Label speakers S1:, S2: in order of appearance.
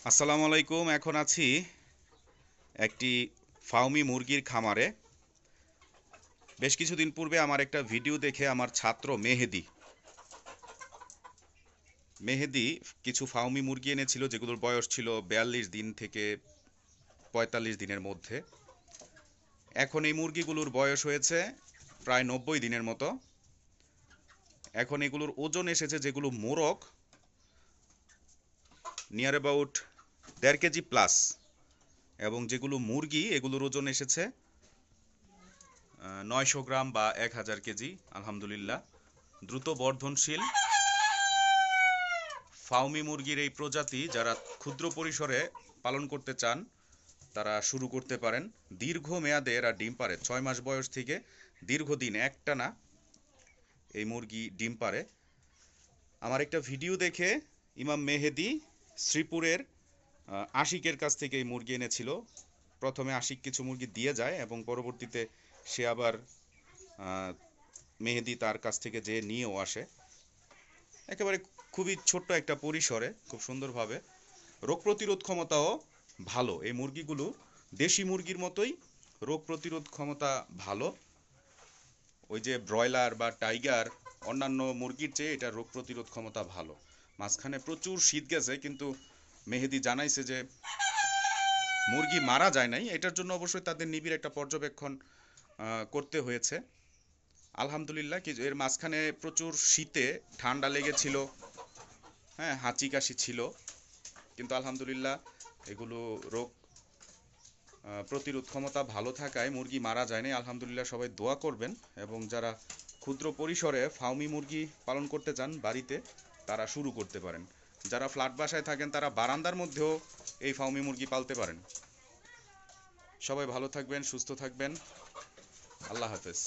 S1: আসসালামু আলাইকুম। এখন আছি একটি ফাউমি মুরগির খামারে। বেশ কিছুদিন পূর্বে আমার একটা ভিডিও দেখে আমার ছাত্র মেহেদি কিছু ফাউমি মুরগি এনেছিল, যেগুলোর বয়স ছিল ৪২ দিন থেকে ৪৫ দিনের মধ্যে। এখন এই মুরগিগুলোর বয়স হয়েছে প্রায় ৯০ দিনের মতো। এখন এগুলোর ওজন এসেছে, যেগুলো মোরগ, নিয়ার অ্যাবাউট ১.৫ কেজি প্লাস, এবং যেগুলো মুরগি এগুলোর ওজন এসেছে ৯০০ গ্রাম বা ১,০০০ কেজি। আলহামদুলিল্লাহ, দ্রুত বর্ধনশীল ফাউমি মুরগির এই প্রজাতি যারা ক্ষুদ্র পরিসরে পালন করতে চান তারা শুরু করতে পারেন। দীর্ঘ মেয়াদে এরা ডিম পারে, ৬ মাস বয়স থেকে দীর্ঘদিন একটানা এই মুরগি ডিম পারে। আমার একটা ভিডিও দেখে ইমাম মেহেদি শ্রীপুরের আশিকের কাছ থেকে এই মুরগি এনেছিল। প্রথমে আশিক কিছু মুরগি দিয়ে যায় এবং পরবর্তীতে সে আবার মেহেদি তার কাছ থেকে যে নিয়েও আসে। একেবারে খুবই ছোট্ট একটা পরিসরে খুব সুন্দরভাবে। রোগ প্রতিরোধ ক্ষমতাও ভালো এই মুরগিগুলো, দেশি মুরগির মতোই রোগ প্রতিরোধ ক্ষমতা ভালো। ওই যে ব্রয়লার বা টাইগার অন্যান্য মুরগির চেয়ে এটা রোগ প্রতিরোধ ক্ষমতা ভালো। মাঝখানে প্রচুর শীত গেছে, কিন্তু মেহেদি জানাইছে যে মুরগি মারা যায় নাই। এটার জন্য অবশ্যই তাদের নিবিড় একটা পর্যবেক্ষণ করতে হয়েছে। আলহামদুলিল্লাহ, কি এর মাঝখানে প্রচুর শীতে ঠান্ডা লেগেছিল, হ্যাঁ, হাঁচি কাশি ছিল, কিন্তু আলহামদুলিল্লাহ এগুলো রোগ প্রতিরোধ ক্ষমতা ভালো থাকায় মুরগি মারা যায়নি। আলহামদুলিল্লাহ, সবাই দোয়া করবেন। এবং যারা ক্ষুদ্র পরিসরে ফাউমি মুরগি পালন করতে চান বাড়িতে, তারা শুরু করতে পারেন। যারা ফ্ল্যাট বাসায় থাকেন তারা বারান্দার মধ্যেও এই ফাউমি মুরগি পালতে পারেন। সবাই ভালো থাকবেন, সুস্থ থাকবেন। আল্লাহ হাফেজ।